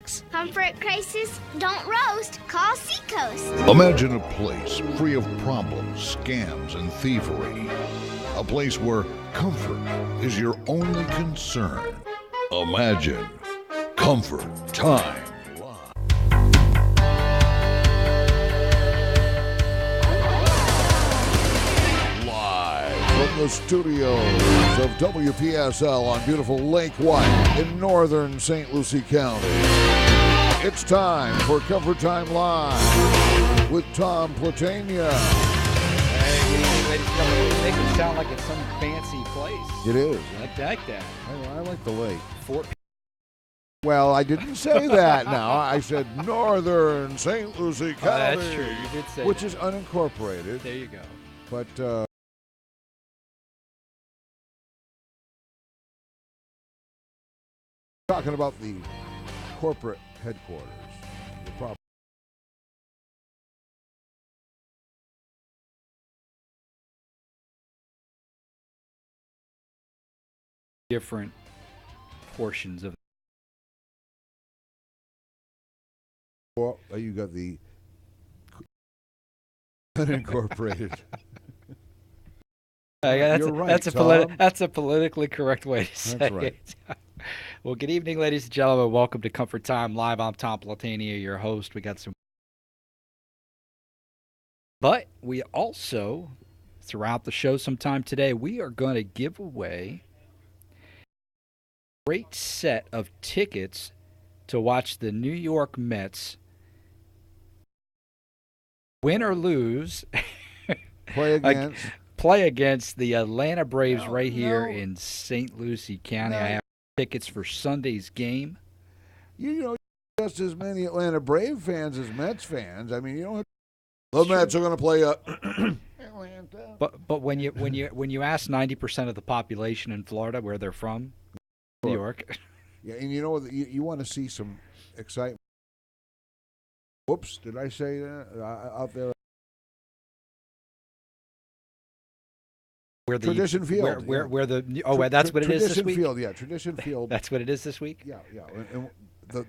Seacoast. Comfort crisis? Don't roast. Call Seacoast. Imagine a place free of problems, scams, and thievery. A place where comfort is your only concern. Imagine Comfort Time Live from the studios of WPSL on beautiful Lake White in northern St. Lucie County. It's time for Comfort Time Live with Tom Platania. Hey, good evening, ladies and gentlemen. They make it sound like it's some fancy place. It is. I like that. I like the lake. Fort. Well, I didn't say that now. I said northern St. Lucie County. Oh, that's true. You did say which that. is unincorporated. There you go. But talking about the corporate headquarters, the proper. Different portions of. Well, you got the unincorporated. You're right, That's a politically correct way to say That's right. it. Well, good evening, ladies and gentlemen. Welcome to Comfort Time Live. I'm Tom Platania, your host. We got some. But we also, throughout the show sometime today, we are going to give away a great set of tickets to watch the New York Mets win or lose. Play against. The Atlanta Braves here in St. Lucie County. I have tickets for Sunday's game. You know, just as many Atlanta Brave fans as Mets fans. I mean, you don't. The Mets are going to play Atlanta. But when you ask 90% of the population in Florida where they're from, New York. Yeah, and you know you want to see some excitement. Whoops, did I say that out there? Where the Tradition Field. Where the that's what it is this week. Tradition Field, yeah, Tradition Field. That's what it is this week. Yeah. And the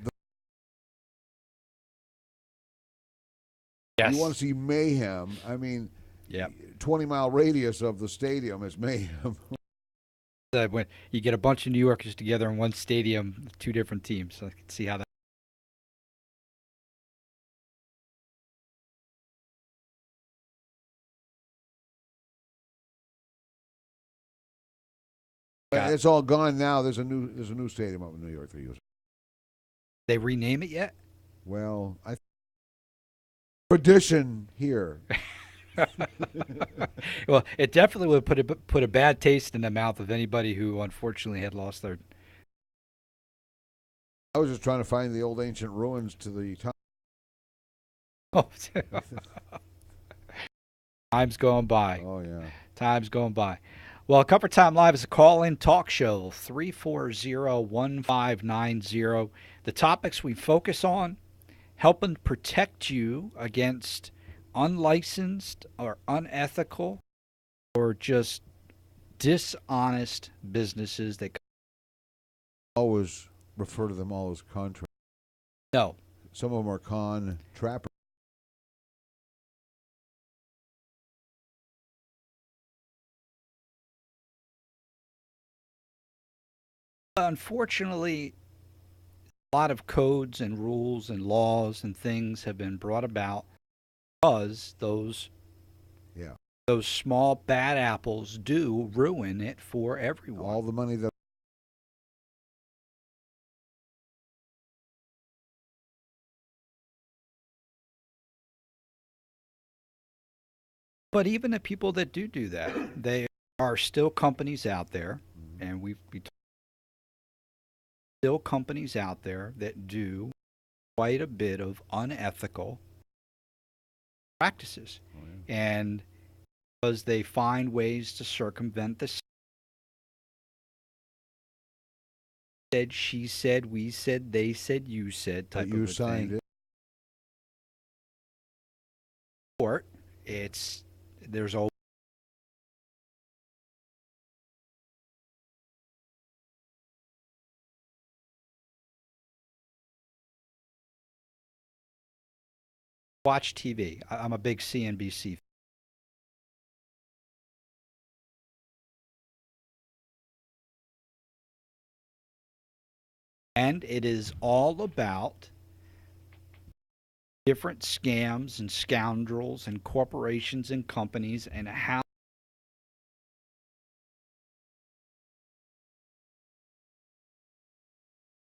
Yes. You want to see mayhem. I mean, 20-mile radius of the stadium is mayhem. When you get a bunch of New Yorkers together in one stadium, two different teams, so I can see how that. It's all gone now. There's a new stadium up in New York they're using. They rename it yet? Well, tradition here. Well, it definitely would put a bad taste in the mouth of anybody who unfortunately had lost their. I was just trying to find the old ancient ruins to the top. Oh, time's going by. Oh yeah, time's going by. Well, Comfort Time Live is a call-in talk show, 340-1590. The topics we focus on, helping protect you against unlicensed or unethical or just dishonest businesses that always refer to them all as contractors. No. Some of them are con-trappers. Unfortunately, a lot of codes and rules and laws and things have been brought about because those small bad apples do ruin it for everyone. All the money that. But even the people that do that, there are still companies out there, and we've still companies out there that do quite a bit of unethical practices. Oh, yeah. And because they find ways to circumvent the said, she said, we said, they said, you said type of you a signed thing. it. Or there's always watch TV. I'm a big CNBC fan. And it is all about different scams and scoundrels and corporations and companies and how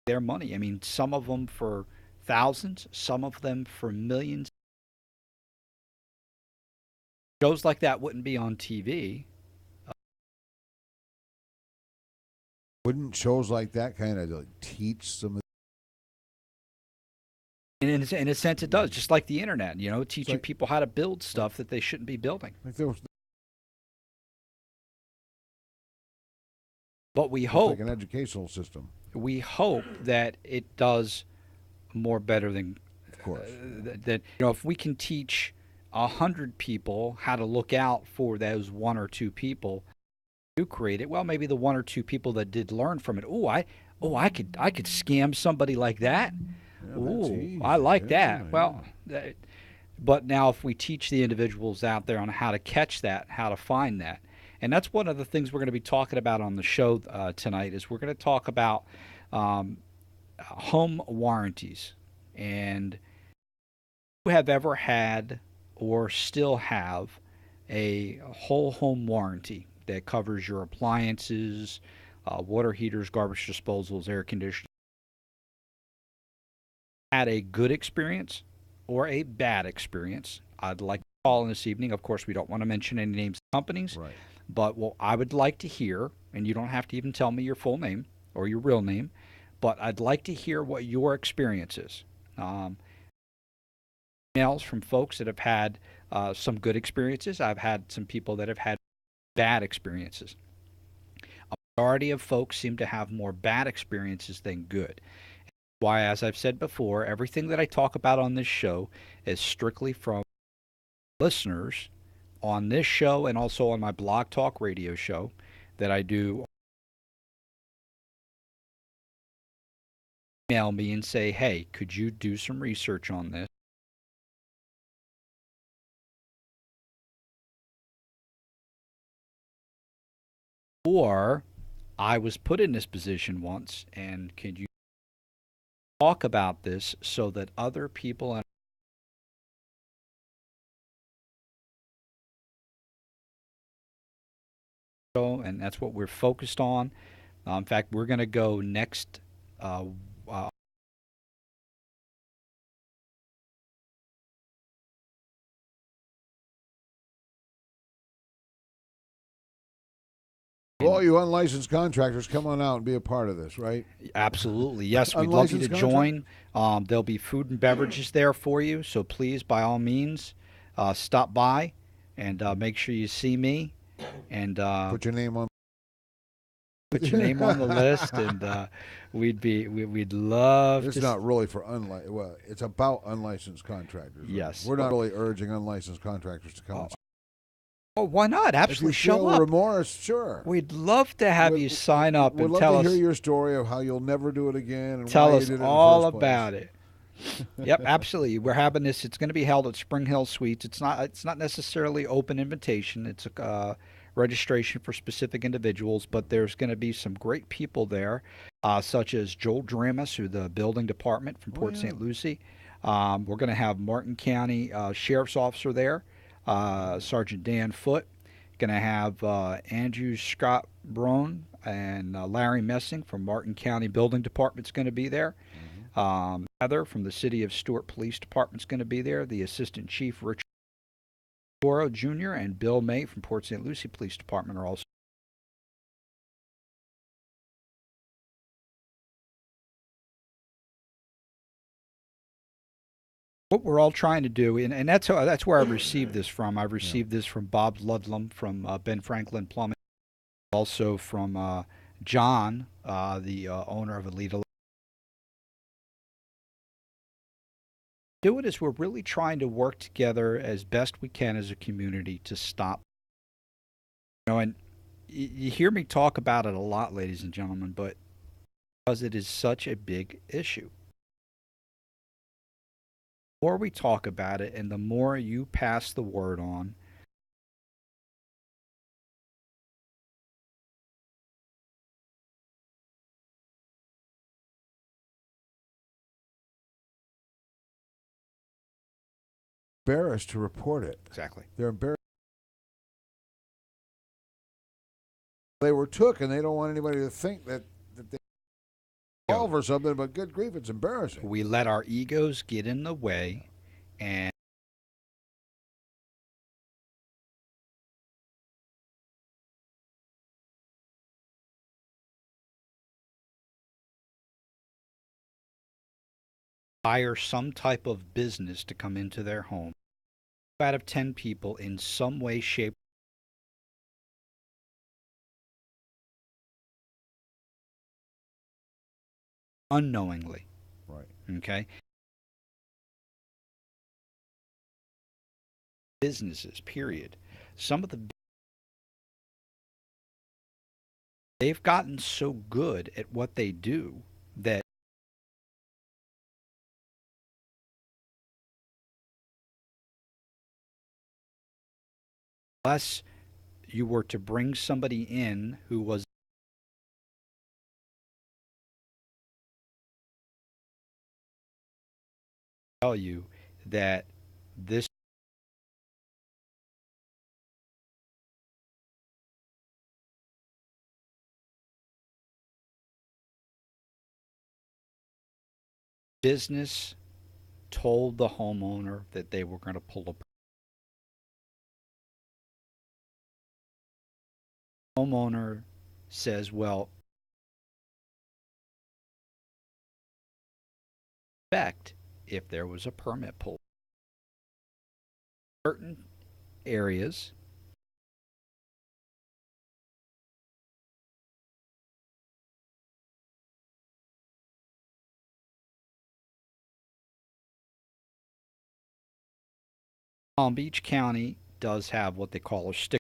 their money. I mean, some of them for thousands, some of them for millions. Shows like that wouldn't be on TV. Wouldn't shows like that kind of like teach some? And in a sense, it does, just like the internet. You know, teaching like, people how to build stuff that they shouldn't be building. Like there was, but we hope, like an educational system. We hope that it does more better than, of course, that if we can teach 100 people how to look out for those one or two people who create it. Well, maybe the one or two people that did learn from it. I could scam somebody like that. Yeah, I like that. Yeah. Well, but now if we teach the individuals out there on how to catch that, how to find that, and that's one of the things we're going to be talking about on the show tonight, is we're going to talk about home warranties. And you have ever had or still have a whole home warranty that covers your appliances, water heaters, garbage disposals, air conditioning. Had a good experience or a bad experience, I'd like to call in this evening. Of course, we don't want to mention any names of companies, right. But what I would like to hear, and you don't have to even tell me your full name or your real name, but I'd like to hear what your experience is. Emails from folks that have had some good experiences. I've had some people that have had bad experiences. A majority of folks seem to have more bad experiences than good. Why, as I've said before, everything that I talk about on this show is strictly from listeners on this show and also on my Blog Talk radio show that I do. Email me and say, hey, could you do some research on this? Or I was put in this position once, and could you talk about this so that other people and that's what we're focused on. In fact, we're going to go next. All you unlicensed contractors, come on out and be a part of this, right? Absolutely. Yes, we'd love you to join. There'll be food and beverages there for you, so please, by all means, stop by and make sure you see me. And put your name on the list, and we'd love. It's not really for unlicensed. Well, it's about unlicensed contractors. Right? Yes, we're not really urging unlicensed contractors to come. Oh, why not? Absolutely, show up. Remorse, sure. We'd love to have you sign up and tell us. We'd love to hear your story of how you'll never do it again and tell why us you did it all in the first about place. it. Yep, absolutely. We're having this. It's going to be held at Spring Hill Suites. It's not necessarily open invitation. It's a registration for specific individuals, but there's going to be some great people there, such as Joel Dramus, who the building department from Port St. Lucie. We're going to have Martin County Sheriff's Officer there, Sergeant Dan Foote. Going to have Andrew Scott Brown and Larry Messing from Martin County Building Department's going to be there. Heather from the City of Stuart Police Department's going to be there. The Assistant Chief Richard Toro Jr. and Bill May from Port St. Lucie Police Department are also. What we're all trying to do, and that's where I received this from. I received this from Bob Ludlam from Ben Franklin Plumbing, also from John, the owner of Alita. Do it as we're really trying to work together as best we can as a community to stop. And you hear me talk about it a lot, ladies and gentlemen, but because it is such a big issue. The more we talk about it and the more you pass the word on, Embarrassed to report it. exactly. They're embarrassed. They were took, and they don't want anybody to think that they solve or something. But good grief, it's embarrassing. We let our egos get in the way, and hire some type of business to come into their home. Out of 10 people in some way, shape, unknowingly. Right. Okay? Businesses, period. Some of the they've gotten so good at what they do that unless you were to bring somebody in who was tell you that this business told the homeowner that they were going to pull a homeowner says, well, expect if there was a permit pulled. Certain areas, Palm Beach County does have what they call a stick.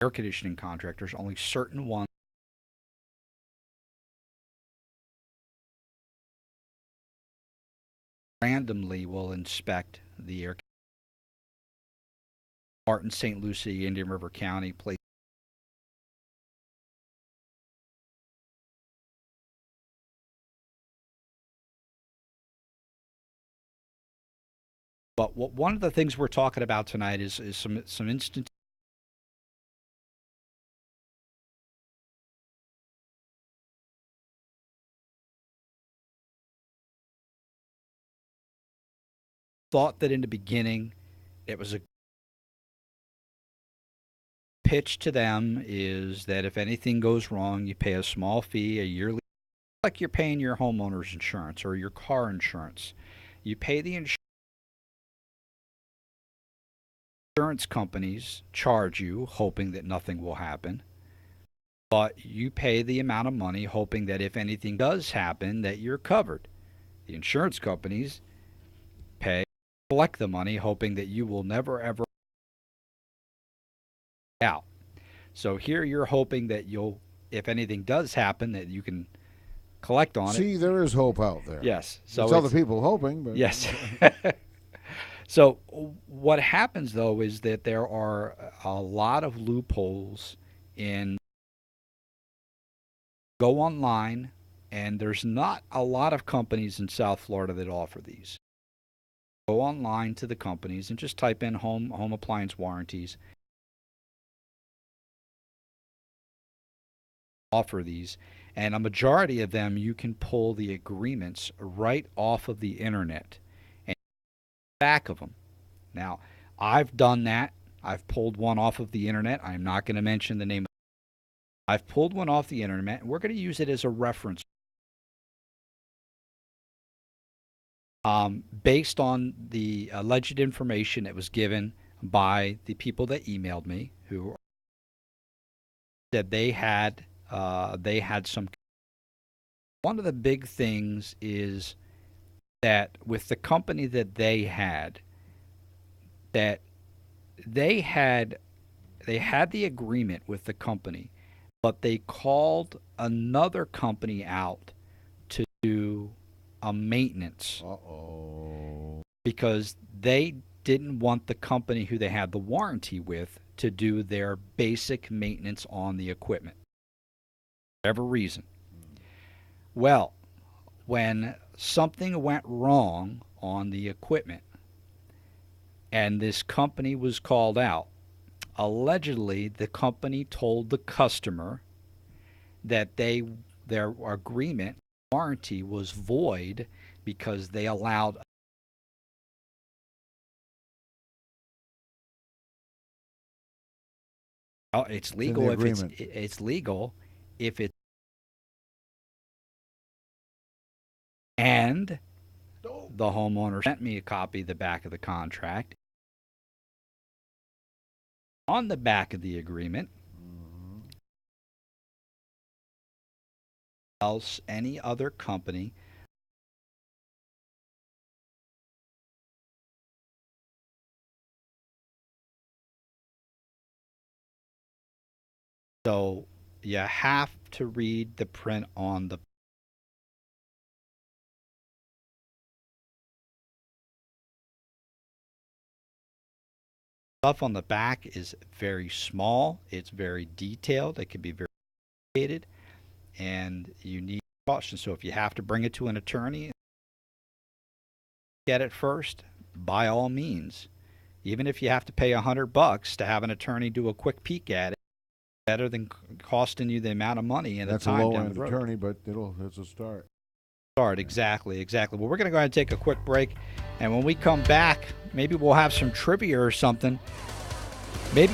Air conditioning contractors, only certain ones randomly will inspect the air. Martin, St. Lucie, Indian River County, place. But one of the things we're talking about tonight is some instant thought that in the beginning it was a pitch to them is that if anything goes wrong, you pay a small fee, a yearly, like you're paying your homeowner's insurance or your car insurance. You pay the insurance companies charge you, hoping that nothing will happen. But you pay the amount of money, hoping that if anything does happen, that you're covered. The insurance companies pay, collect the money, hoping that you will never ever out. So here you're hoping that you'll, if anything does happen, that you can collect on it. See, there is hope out there. Yes. So it's other people hoping, but yes. So what happens though is that there are a lot of loopholes in go online, and there's not a lot of companies in South Florida that offer these. Go online to the companies and just type in home appliance warranties. Offer these, and a majority of them you can pull the agreements right off of the internet and back of them. Now, I've done that. I've pulled one off of the internet. I'm not going to mention the name. I've pulled one off the internet, and we're going to use it as a reference. Based on the alleged information that was given by the people that emailed me, who said they had some. One of the big things is that with the company that they had, that they had the agreement with the company but they called another company out to do a maintenance. Uh-oh. Because they didn't want the company who they had the warranty with to do their basic maintenance on the equipment. Whatever reason. Well, when something went wrong on the equipment and this company was called out, allegedly the company told the customer that their agreement warranty was void because they allowed it's legal if it's legal if it's and the homeowner sent me a copy of the back of the contract. On the back of the agreement, else any other company so you have to read the print on the stuff on the back is very small. It's very detailed. It can be very complicated, and you need caution. So if you have to bring it to an attorney, get it first. By all means, even if you have to pay $100 to have an attorney do a quick peek at it, better than costing you the amount of money and the time down the road. That's a low-end attorney, but it's a start. Exactly. Well, we're going to go ahead and take a quick break, and when we come back, maybe we'll have some trivia or something. Maybe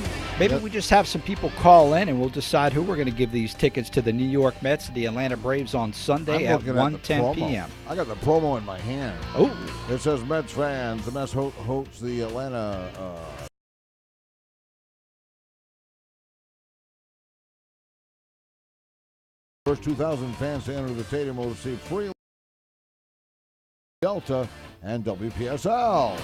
we just have some people call in, and we'll decide who we're going to give these tickets to the New York Mets and the Atlanta Braves on Sunday at 1:10 p.m. I got the promo in my hand. Oh, it says Mets fans. The Mets hosts the Atlanta. First 2,000 fans to enter the stadium will receive free Delta and WPSL.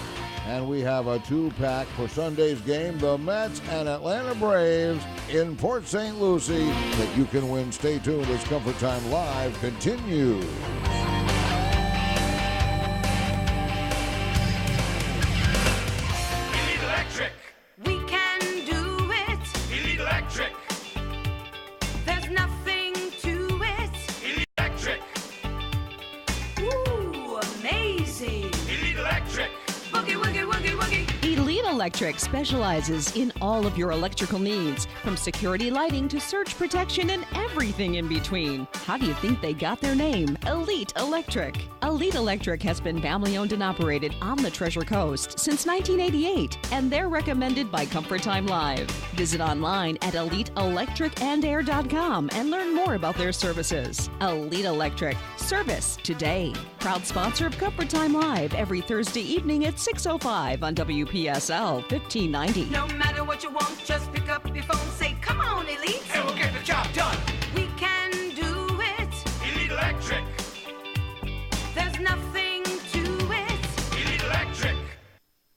And we have a 2-pack for Sunday's game, the Mets and Atlanta Braves in Port St. Lucie, that you can win. Stay tuned as Comfort Time Live continues. Elite Electric. We can do it. Elite Electric. There's nothing to it. Elite Electric. Ooh, amazing. Elite Electric. Boogie, woogie, woogie, woogie. Elite Electric specializes in all of your electrical needs, from security lighting to surge protection and everything in between. How do you think they got their name? Elite Electric. Elite Electric has been family-owned and operated on the Treasure Coast since 1988, and they're recommended by Comfort Time Live. Visit online at eliteelectricandair.com and learn more about their services. Elite Electric. Service today. Proud sponsor of Comfort Time Live every Thursday evening at 6:05 on WPSL 1590. No matter what you want, just pick up your phone, say, come on, Elite. And we'll get the job done. We can do it. Elite Electric. There's nothing to it. Elite Electric.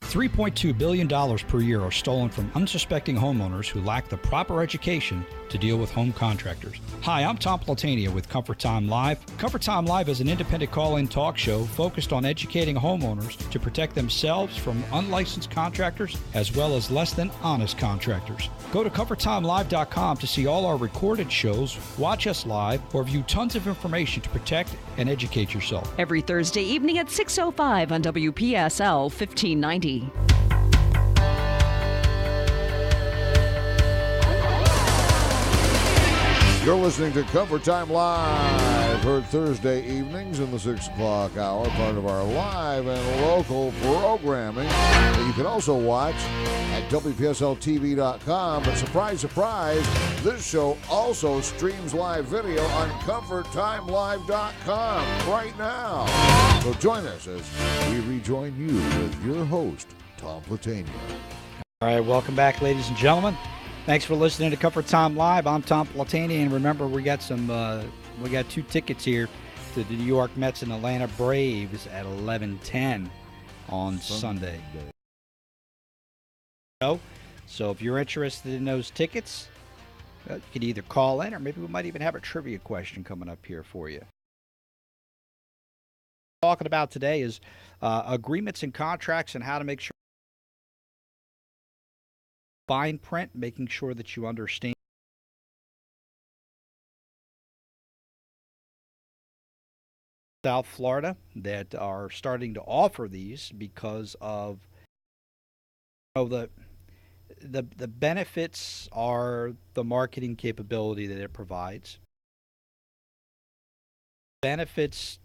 $3.2 billion per year are stolen from unsuspecting homeowners who lack the proper education to deal with home contractors. Hi, I'm Tom Platania with Comfort Time Live. Comfort Time Live is an independent call-in talk show focused on educating homeowners to protect themselves from unlicensed contractors as well as less than honest contractors. Go to ComfortTimeLive.com to see all our recorded shows, watch us live, or view tons of information to protect and educate yourself. Every Thursday evening at 6:05 on WPSL 1590. You're listening to Comfort Time Live, heard Thursday evenings in the 6 o'clock hour, part of our live and local programming that you can also watch at WPSLTV.com. But surprise, surprise, this show also streams live video on ComfortTimeLive.com right now. So join us as we rejoin you with your host, Tom Platania. All right, welcome back, ladies and gentlemen. Thanks for listening to Comfort Time Live. I'm Tom Platania, and remember, we got 2 tickets here to the New York Mets and Atlanta Braves at 11:10 on Sunday. So if you're interested in those tickets, You could either call in, or maybe we might even have a trivia question coming up here for you. Talking about today is agreements and contracts and how to make sure fine print, making sure that you understand. South Florida that are starting to offer these because of the benefits are the marketing capability that it provides. Benefits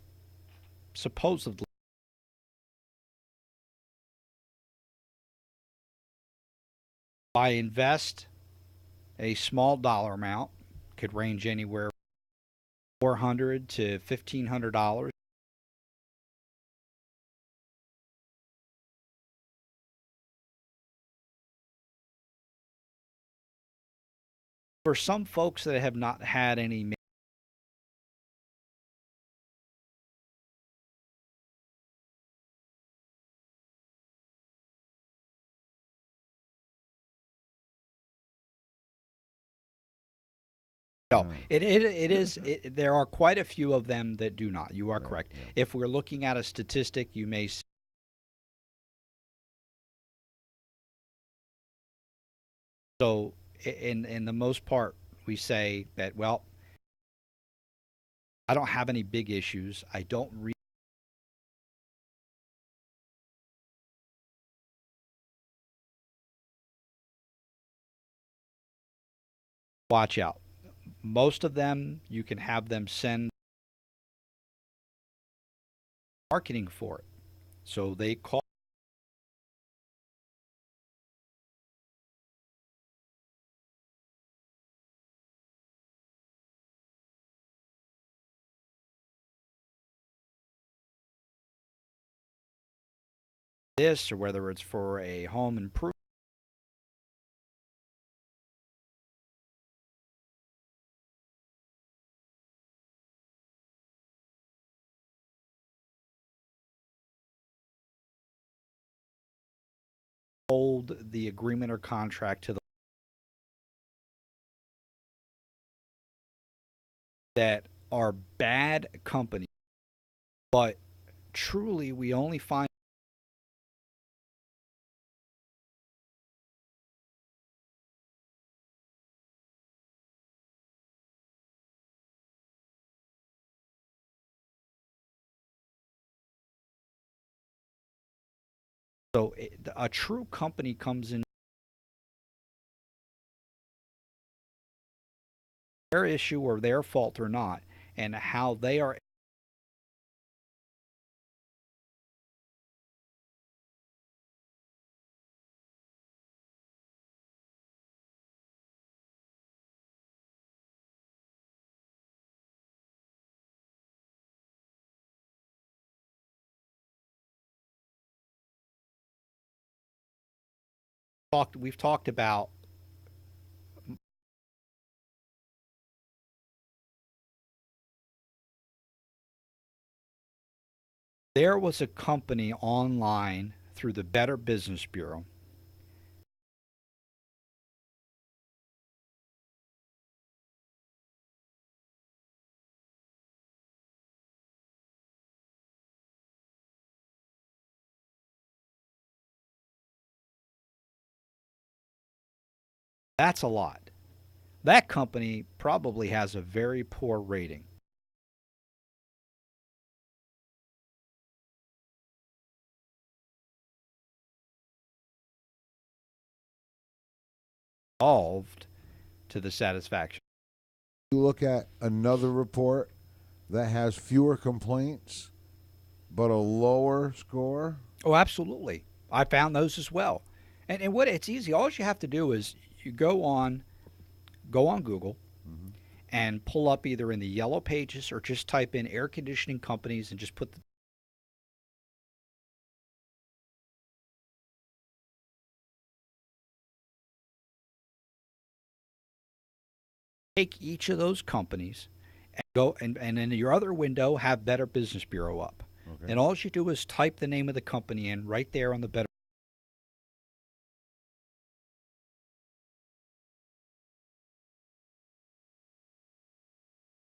supposedly I invest a small dollar amount, could range anywhere $400 to $1,500. For some folks that have not had any, no, there are quite a few of them that do not. You are correct. Yeah. If we're looking at a statistic, you may see. So, in the most part, we say that, well, I don't have any big issues. I don't watch out. Most of them, you can have them send marketing for it. So they call this, or whether it's for a home improvement. Hold the agreement or contract to the that are bad companies, but truly we only find so a true company comes in their issue or their fault or not, and how they are we've talked about there was a company online through the Better Business Bureau that's a lot. That company probably has a very poor rating. Solved to the satisfaction. You look at another report that has fewer complaints but a lower score. Oh, absolutely. I found those as well. And what it's easy. All you have to do is you go on Google and pull up either in the yellow pages or just type in air conditioning companies and just take each of those companies and go and in your other window have Better Business Bureau up. Okay. And all you do is type the name of the company in right there on the Better.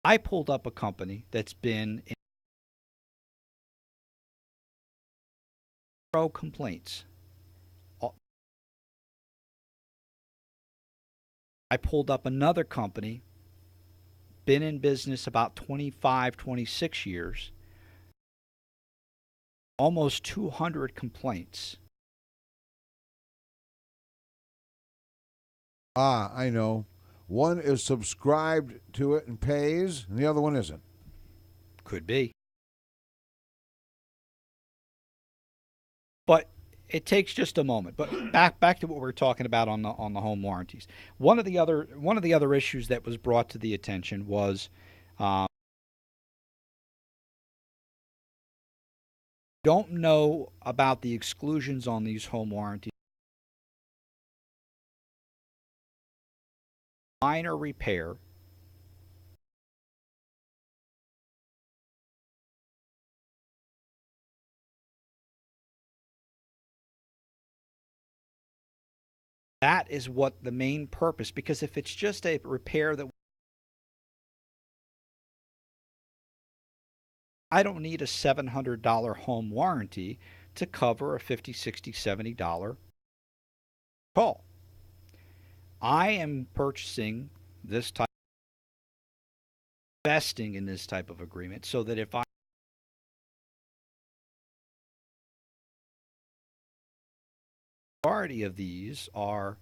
I pulled up a company that's been in 0 complaints. I pulled up another company, been in business about 25, 26 years, almost 200 complaints. Ah, I know. One is subscribed to it and pays, and the other one isn't. Could be. But it takes just a moment. But back to what we were talking about on the home warranties. One of the other issues that was brought to the attention was don't know about the exclusions on these home warranties. Minor repair. That is what the main purpose, because if it's just a repair that I don't need a $700 home warranty to cover a $50, $60, $70 call. I am purchasing this type, investing in this type of agreement so that if majority of these are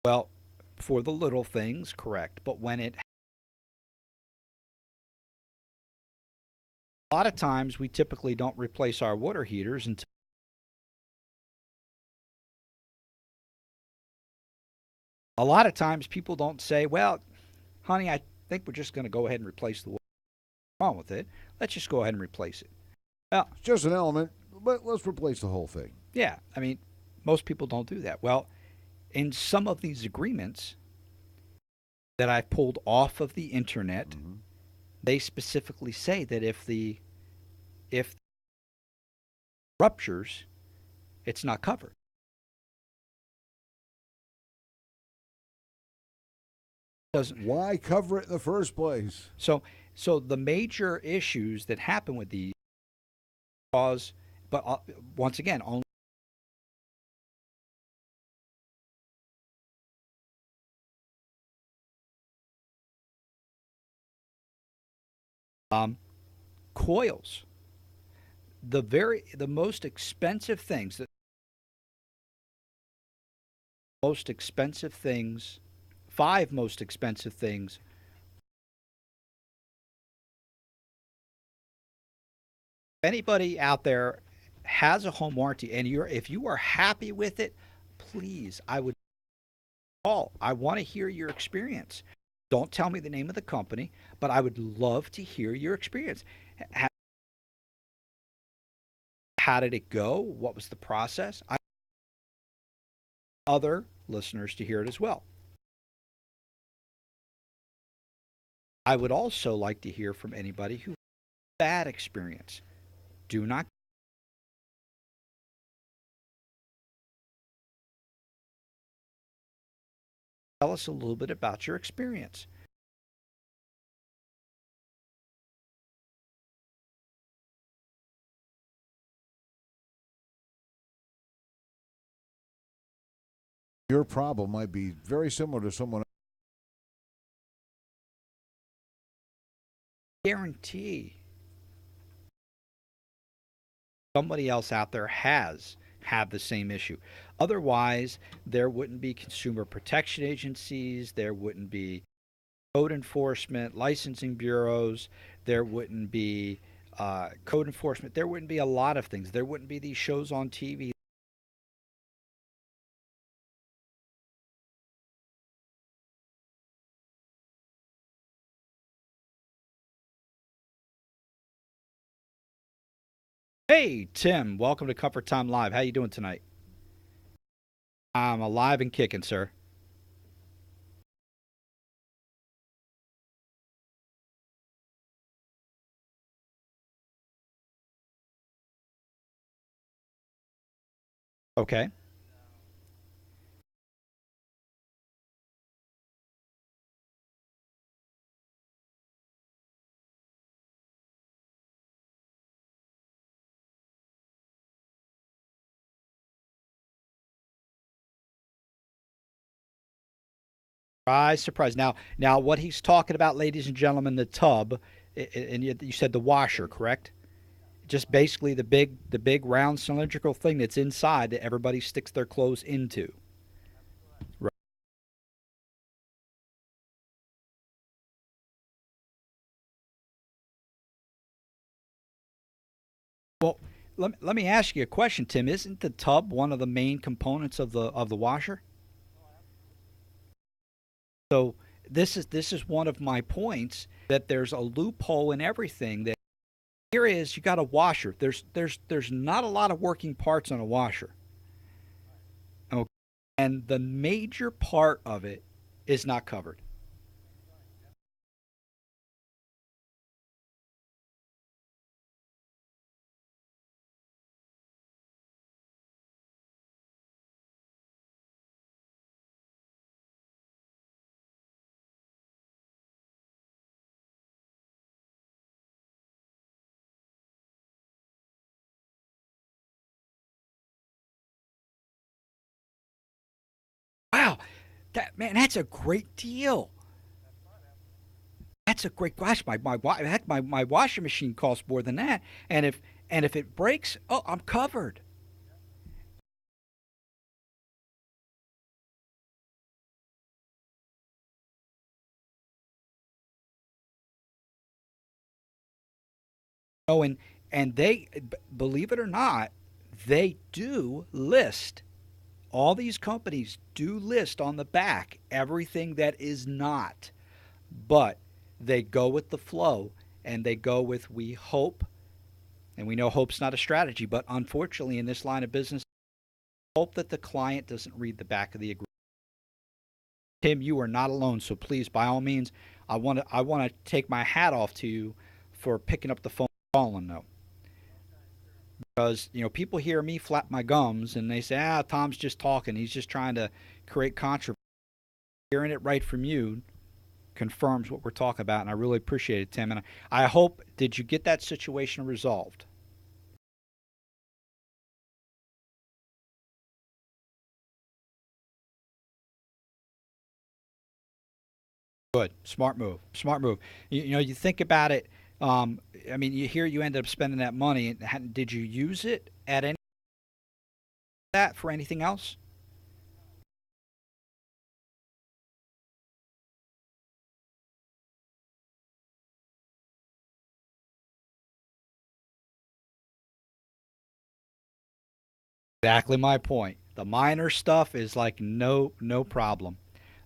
well, for the little things, correct. But when a lot of times we typically don't replace our water heaters until a lot of times people don't say, well, honey, I think we're just going to go ahead and replace the water. What's wrong with it? Let's just go ahead and replace it. Well, It's just an element, but let's replace the whole thing. yeah, I mean, most people don't do that. Well, in some of these agreements that I pulled off of the internet, they specifically say that if ruptures, it's not covered. Doesn't Why cover it in the first place? so the major issues that happen with these cause, but once again, only coils. The most expensive things, five most expensive things. If anybody out there has a home warranty and if you are happy with it, please, I would call. I want to hear your experience. Don't tell me the name of the company, but I would love to hear your experience. How did it go? What was the process? I want other listeners to hear it as well. I would also like to hear from anybody who had a bad experience. Do not tell us a little bit about your experience. Your problem might be very similar to someone else. Guarantee somebody else out there have the same issue. Otherwise, there wouldn't be consumer protection agencies, there wouldn't be code enforcement, licensing bureaus, there wouldn't be code enforcement, there wouldn't be a lot of things. There wouldn't be these shows on TV. Hey, Tim, welcome to Comfort Time Live. How you doing tonight? I'm alive and kicking, sir. Okay. Surprise, surprise. Now, what he's talking about, ladies and gentlemen, the tub, and you said the washer, correct? Just basically the big round cylindrical thing that's inside that everybody sticks their clothes into. Right. Well, let me ask you a question, Tim. Isn't the tub one of the main components of the washer? So this is one of my points that there's a loophole in everything. That here is you got a washer. There's not a lot of working parts on a washer. Okay. And the major part of it is not covered. Wow, that's a great deal. That's a great gosh. Heck, my washing machine costs more than that. And if it breaks, oh, I'm covered. Oh, and believe it or not, they do list. All these companies do list on the back everything that is not, but they go with the flow and they go with we hope, and we know hope's not a strategy, but unfortunately in this line of business, hope that the client doesn't read the back of the agreement. Tim, you are not alone, so please, by all means, I want to take my hat off to you for picking up the phone and calling though. Because people hear me flap my gums and they say, Tom's just talking, he's just trying to create controversy. Hearing it right from you confirms what we're talking about, and I really appreciate it, Tim. And I hope, did you get that situation resolved? Good. Smart move. Smart move. You think about it. I mean, you ended up spending that money. Did you use it at any that for anything else? Exactly my point. The minor stuff is like no problem.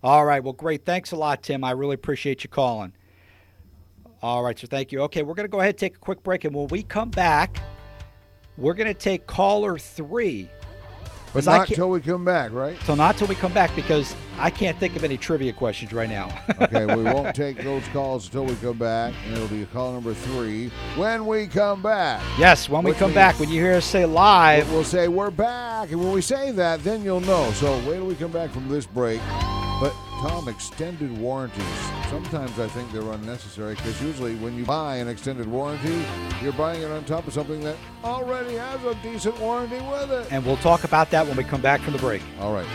All right. Well, great. Thanks a lot, Tim. I really appreciate you calling. All right. So thank you. Okay, we're going to go ahead and take a quick break, and when we come back, we're going to take caller 3. But not till we come back, right? So not till we come back, because I can't think of any trivia questions right now. Okay, we won't take those calls until we come back, and it'll be call number 3 when we come back. Yes, when we come back. When you hear us say live, we'll say we're back, and when we say that, then you'll know. So wait till we come back from this break. But Tom, extended warranties, sometimes I think they're unnecessary, because usually when you buy an extended warranty, you're buying it on top of something that already has a decent warranty with it. And we'll talk about that when we come back from the break. All right.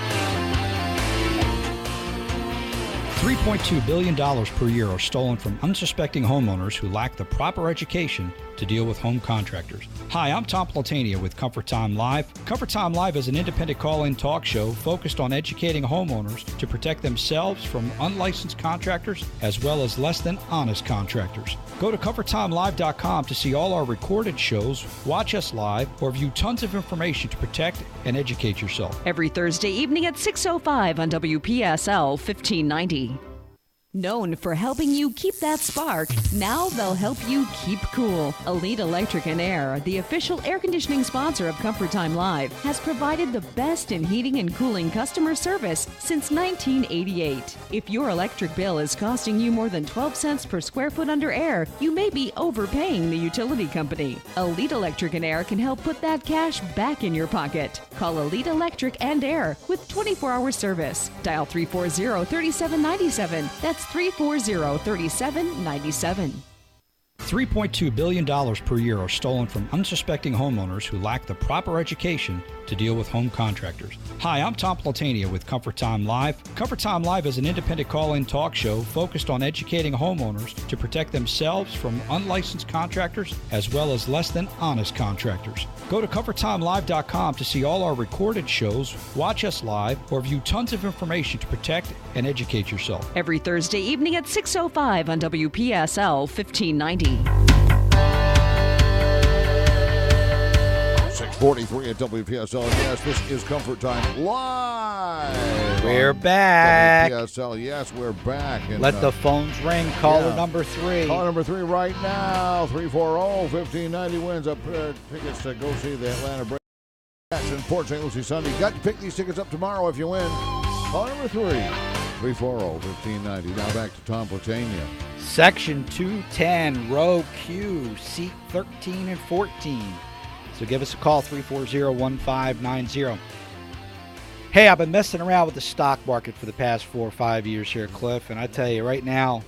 $3.2 billion per year are stolen from unsuspecting homeowners who lack the proper education to deal with home contractors. Hi, I'm Tom Platania with Comfort Time Live. Comfort Time Live is an independent call-in talk show focused on educating homeowners to protect themselves from unlicensed contractors as well as less than honest contractors. Go to ComfortTimeLive.com to see all our recorded shows, watch us live, or view tons of information to protect and educate yourself. Every Thursday evening at 6:05 on WPSL 1590. Known for helping you keep that spark, now they'll help you keep cool. Elite Electric and Air, the official air conditioning sponsor of Comfort Time Live, has provided the best in heating and cooling customer service since 1988. If your electric bill is costing you more than 12 cents per square foot under air, you may be overpaying the utility company. Elite Electric and Air can help put that cash back in your pocket. Call Elite Electric and Air with 24-hour service. Dial 340-3797. That's 340-3797. $3.2 billion per year are stolen from unsuspecting homeowners who lack the proper education to deal with home contractors. Hi, I'm Tom Platania with Comfort Time Live. Comfort Time Live is an independent call-in talk show focused on educating homeowners to protect themselves from unlicensed contractors as well as less than honest contractors. Go to ComfortTimeLive.com to see all our recorded shows, watch us live, or view tons of information to protect and educate yourself. Every Thursday evening at 6:05 on WPSL 1590. 6:43 at WPSL. Yes, this is Comfort Time Live. We're back. WPSL, yes, we're back. And, let the phones ring. Caller number 3. Caller number 3 right now. 340-1590 wins up tickets to go see the Atlanta Braves in Port St. Lucie Sunday. Got to pick these tickets up tomorrow if you win. Caller number 3. 340-1590. Now back to Tom Platania. Section 210, row Q, seat 13 and 14. So give us a call, 340-1590. Hey, I've been messing around with the stock market for the past 4 or 5 years here, Cliff, and I tell you right now,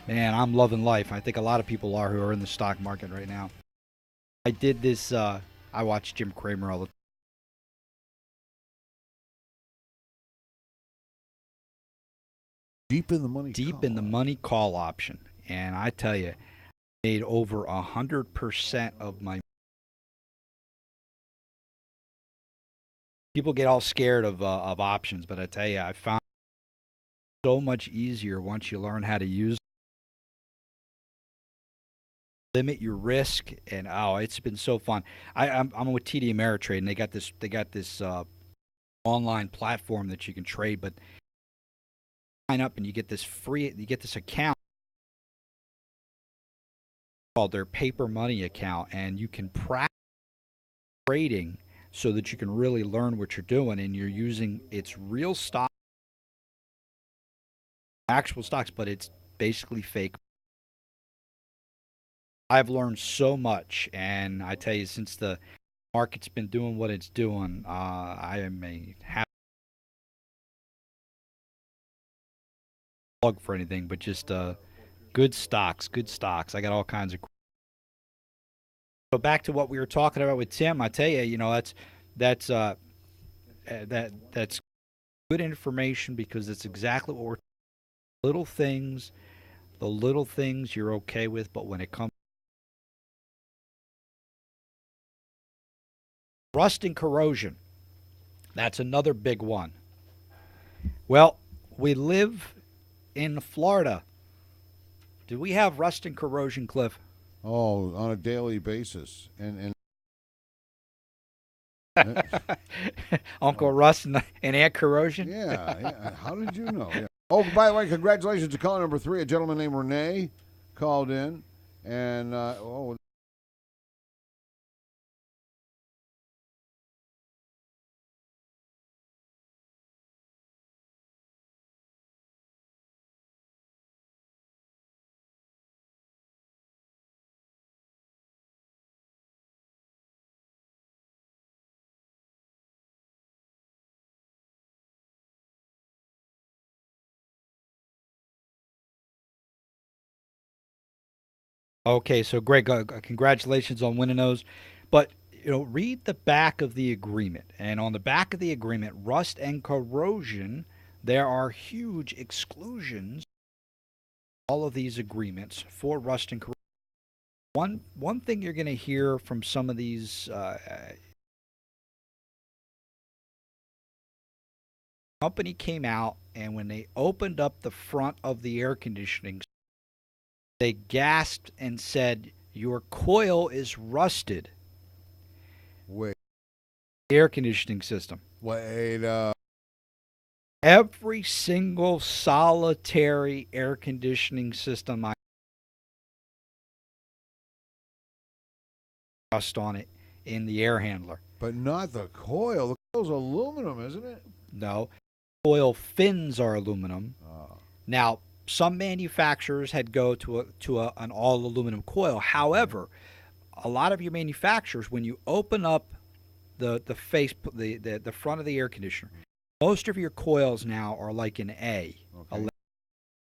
man, I'm loving life. I think a lot of people are who are in the stock market right now. I did this, I watch Jim Cramer all the time. Deep in the money call option. And I tell you, I made over 100% of my. People get all scared of options, but I tell you, I found it so much easier once you learn how to use it. Limit your risk, and it's been so fun. I'm with TD Ameritrade, and they got this online platform that you can trade, but sign up and you get this account called their paper money account, and you can practice trading so that you can really learn what you're doing, and you're using its real stock, actual stocks, but it's basically fake. I've learned so much, and I tell you, since the market's been doing what it's doing, I am a happy plug for anything, but just good stocks. I got all kinds of. So back to what we were talking about with Tim, I tell you, that's good information, because it's exactly what we're. The little things you're okay with, but when it comes rust and corrosion, that's another big one. Well, we live in Florida. Do we have rust and corrosion, Cliff? Oh, on a daily basis. And Uncle Russ and air corrosion? Yeah. How did you know? Yeah. Oh, by the way, congratulations to caller number 3. A gentleman named Renee called in. And, Okay, so Greg, congratulations on winning those. But, read the back of the agreement. And on the back of the agreement, rust and corrosion, there are huge exclusions. All of these agreements for rust and corrosion. One thing you're going to hear from some of these company came out, and when they opened up the front of the air conditioning, they gasped and said, "Your coil is rusted." Wait. The air conditioning system. Wait. Every single solitary air conditioning system I rust on it in the air handler. But not the coil. The coil's aluminum, isn't it? No. Coil fins are aluminum. Now, some manufacturers had go to an all aluminum coil. However, a lot of your manufacturers, when you open up the front of the air conditioner, most of your coils now are like an A. Okay. A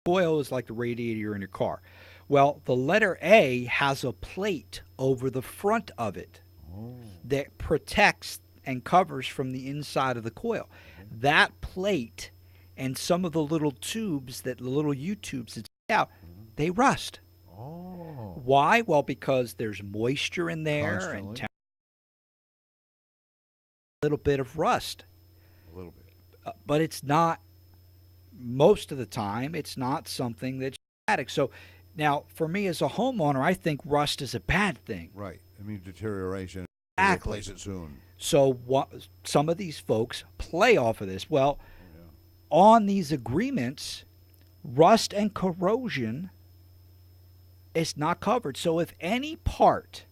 coil is like the radiator in your car. Well, the letter A has a plate over the front of it that protects and covers from the inside of the coil. That plate and some of the little tubes, the little U-tubes that stick out, they rust. Oh. Why? Well, because there's moisture in there Constantly. and a little bit of rust. A little bit. But it's not, most of the time, it's not something that's dramatic. So now, for me as a homeowner, I think rust is a bad thing. Right. It means deterioration. Exactly. Replace it soon. So some of these folks play off of this. Well, on these agreements, rust and corrosion is not covered. So if any part,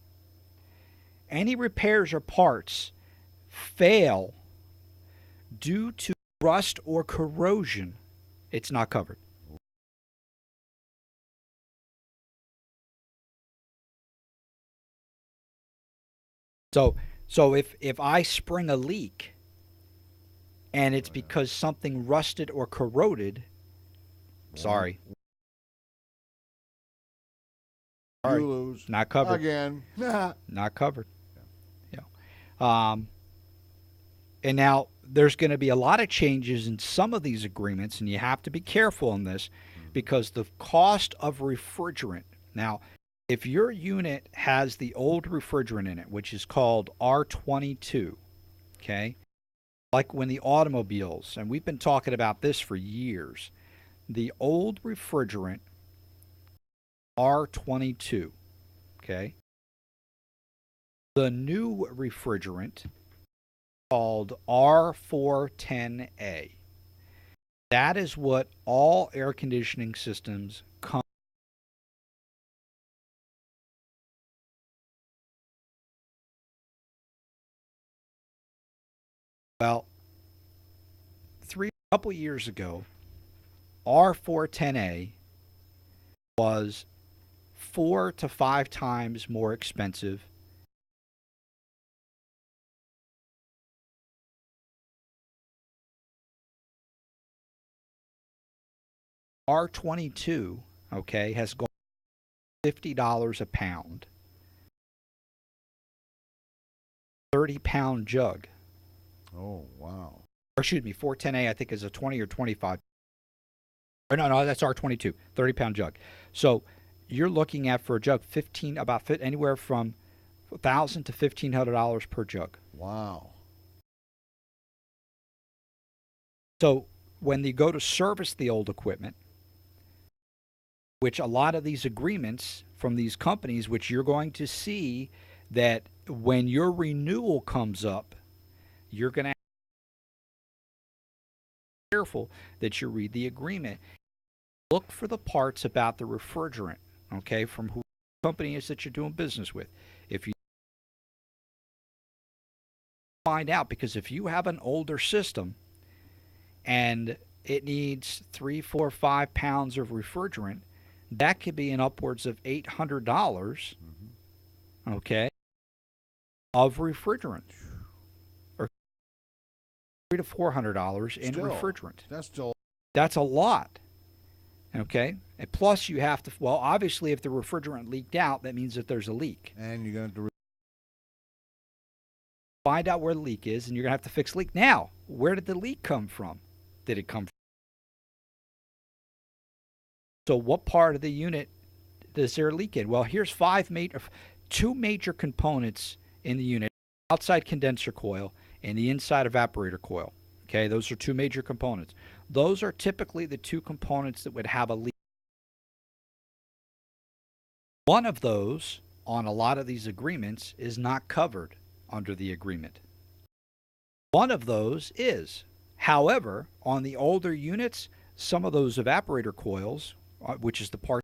any repairs or parts fail due to rust or corrosion, it's not covered. So if I spring a leak and it's because something rusted or corroded, sorry. You lose. Not covered. Again. Not covered. Yeah. And now there's going to be a lot of changes in some of these agreements, and you have to be careful on this because the cost of refrigerant. Now, if your unit has the old refrigerant in it, which is called R22, okay, like when the automobiles, and we've been talking about this for years, the old refrigerant, R22, okay, the new refrigerant called R410A. That is what all air conditioning systems come. Well, a couple years ago, R410A was 4 to 5 times more expensive. R22, okay, has gone $50 a pound. 30-pound jug. Oh, wow. Or excuse me, 410A I think is a 20 or 25. Or no, that's R22, 30-pound jug. So you're looking at for a jug anywhere from $1,000 to $1,500 per jug. Wow. So when they go to service the old equipment, which a lot of these agreements from these companies, which you're going to see that when your renewal comes up, you're going to have to be careful that you read the agreement. Look for the parts about the refrigerant, okay, from who the company is that you're doing business with. If you find out, because if you have an older system and it needs 3, 4, 5 pounds of refrigerant, that could be in upwards of $800, okay, of refrigerant, or $300 to $400 in refrigerant. That's a lot, okay. And plus, you have to. Well, obviously, if the refrigerant leaked out, that means that there's a leak. And you're going to find out where the leak is, and you're going to have to fix the leak. Now, where did the leak come from? Did it come from? So what part of the unit does there a leak in? Well, here's two major components in the unit: outside condenser coil and the inside evaporator coil. Okay, those are two major components. Those are typically the two components that would have a leak. One of those, on a lot of these agreements, is not covered under the agreement. One of those is. However, on the older units, some of those evaporator coils, which is the part,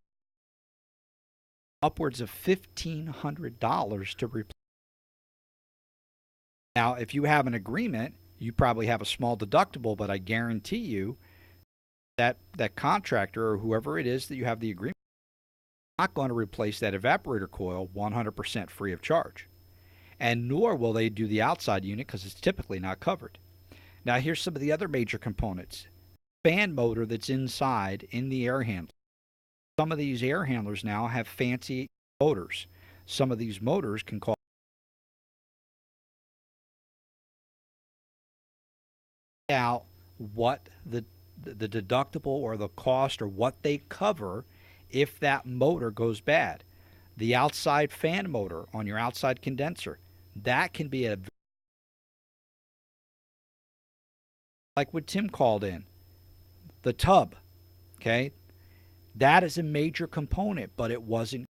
upwards of $1,500 to replace. Now, if you have an agreement, you probably have a small deductible, but I guarantee you that that contractor or whoever it is that you have the agreement is not going to replace that evaporator coil 100% free of charge. And nor will they do the outside unit because it's typically not covered. Now, here's some of the other major components. Fan motor that's inside in the air handler. Some of these air handlers now have fancy motors. Some of these motors can cost out what the deductible or the cost or what they cover if that motor goes bad. The outside fan motor on your outside condenser, that can be a, like what Tim called in, the tub, okay? That is a major component, but it wasn't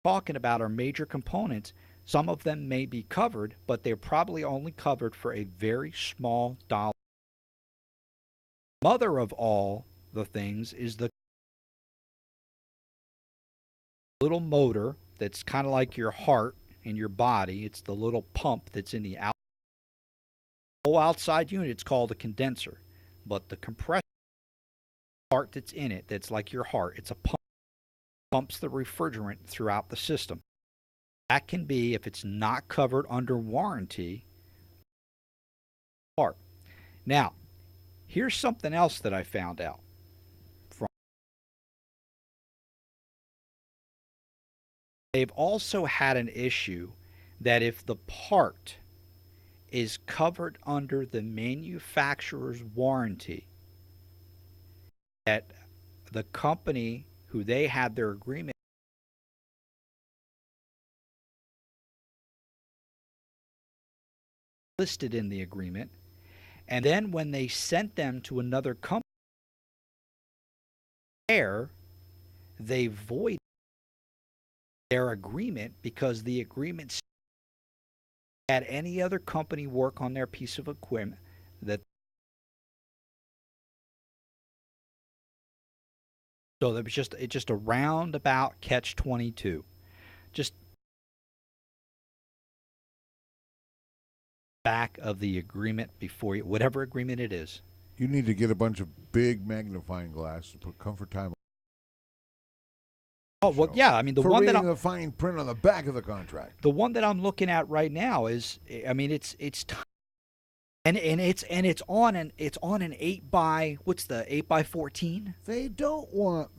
talking about our major components. Some of them may be covered, but they're probably only covered for a very small dollar. Mother of all the things is the little motor that's kind of like your heart in your body. It's the little pump that's in the whole outside unit. It's called a condenser, but the compressor part that's in it, that's like your heart, it's a pump, pumps the refrigerant throughout the system. That can be, if it's not covered under warranty, part. Now, here's something else that I found out. They've also had an issue that if the part is covered under the manufacturer's warranty, that the company who they had their agreement listed in the agreement, and then when they sent them to another company, there they voided their agreement because the agreement had any other company work on their piece of equipment that. So there was just a roundabout catch-22. Just back of the agreement before you, whatever agreement it is. You need to get a bunch of big magnifying glasses to put comfort time. Oh, well, yeah. I mean, the one that the fine print on the back of the contract. The one that I'm looking at right now is, I mean, it's and it's on an 8 by, what's the 8 by 14? They don't want.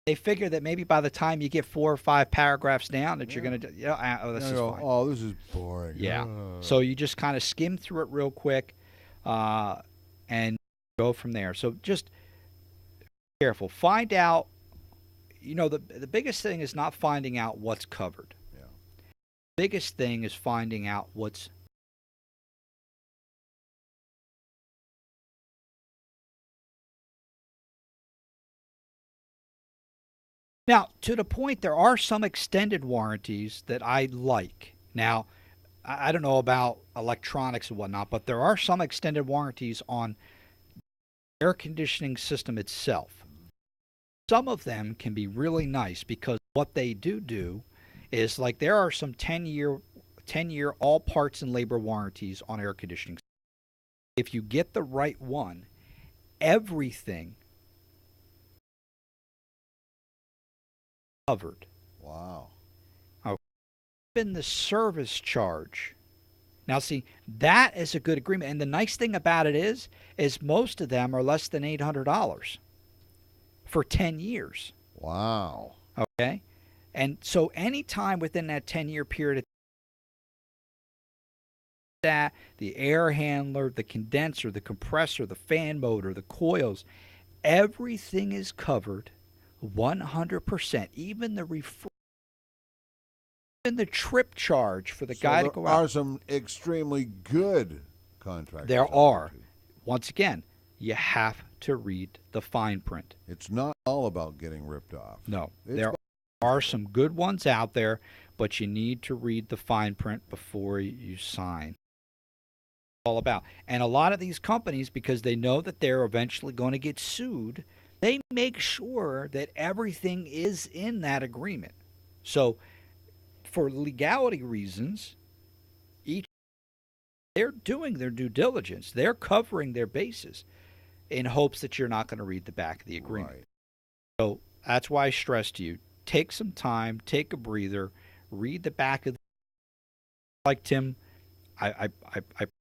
They figure that maybe by the time you get 4 or 5 paragraphs down, that you're gonna, this is fine. Oh, this is boring. Yeah. So you just kind of skim through it real quick, and go from there. So just careful. Find out. The biggest thing is not finding out what's covered. Yeah. The biggest thing is finding out what's. Now, to the point, there are some extended warranties that I like. Now, I don't know about electronics and whatnot, but there are some extended warranties on the air conditioning system itself. Some of them can be really nice because what they do is, like, there are some 10-year all parts and labor warranties on air conditioning. If you get the right one, everything covered. Wow. Even the service charge. Now, see, that is a good agreement. And the nice thing about it is most of them are less than $800 for 10 years. Wow. Okay? And so anytime within that 10-year period, that the air handler, the condenser, the compressor, the fan motor, the coils, everything is covered 100%. Even the trip charge for the guy to go out. There are some extremely good contracts. There are. Once again, you have to read the fine print. It's not all about getting ripped off. No, there are some good ones out there, but you need to read the fine print before you sign. all about. And a lot of these companies, because they know that they're eventually going to get sued, they make sure that everything is in that agreement. So for legality reasons, they're doing their due diligence. They're covering their bases in hopes that you're not going to read the back of the agreement. Right. So that's why I stress to you, take some time, take a breather, read the back of the, like Tim, I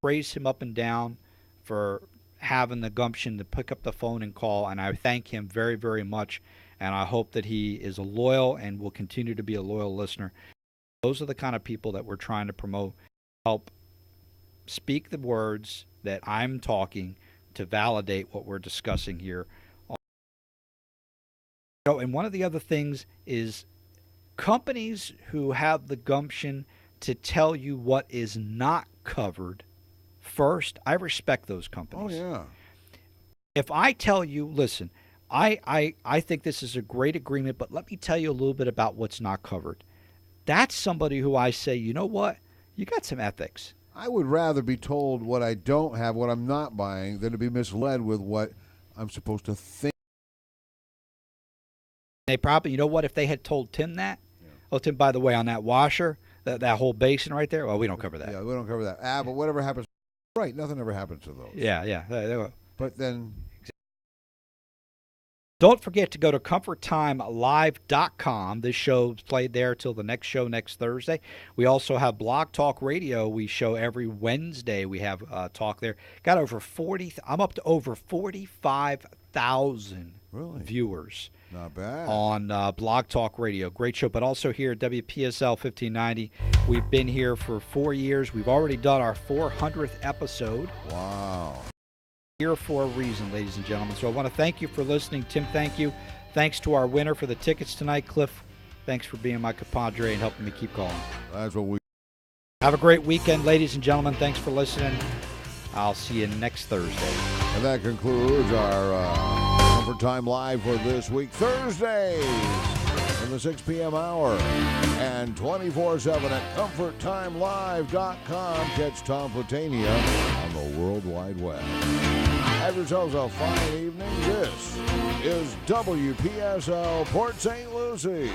praise him up and down for having the gumption to pick up the phone and call, and I thank him very, very much, and I hope that he is a loyal and will continue to be a loyal listener. Those are the kind of people that we're trying to promote, help speak the words that I'm talking to validate what we're discussing here. And one of the other things is companies who have the gumption to tell you what is not covered first, I respect those companies. Oh, yeah. If I tell you, listen, I think this is a great agreement, but let me tell you a little bit about what's not covered. That's somebody who I say, you know what? You got some ethics. I would rather be told what I don't have, what I'm not buying, than to be misled with what I'm supposed to think. They probably, you know what, if they had told Tim that, oh, Tim, by the way, on that washer, that whole basin right there, well, we don't cover that. Yeah, we don't cover that. But whatever happens, right, nothing ever happens to those. Yeah. But then... Don't forget to go to ComfortTimeLive.com. This show's played there till the next show next Thursday. We also have Blog Talk Radio. We show every Wednesday. We have talk there. Got over 40. I'm up to over 45,000 viewers. Not bad. On Blog Talk Radio. Great show. But also here at WPSL 1590. We've been here for 4 years. We've already done our 400th episode. Wow. Here for a reason, ladies and gentlemen. So I want to thank you for listening. Tim, thank you. Thanks to our winner for the tickets tonight, Cliff. Thanks for being my compadre and helping me keep calling. That's what we... Have a great weekend, ladies and gentlemen. Thanks for listening. I'll see you next Thursday. And that concludes our Comfort Time Live for this week, Thursdays in the 6 p.m. hour. And 24/7 at ComfortTimeLive.com. Catch Tom Platania on the World Wide Web. Have yourselves a fine evening. This is WPSL Port St. Lucie.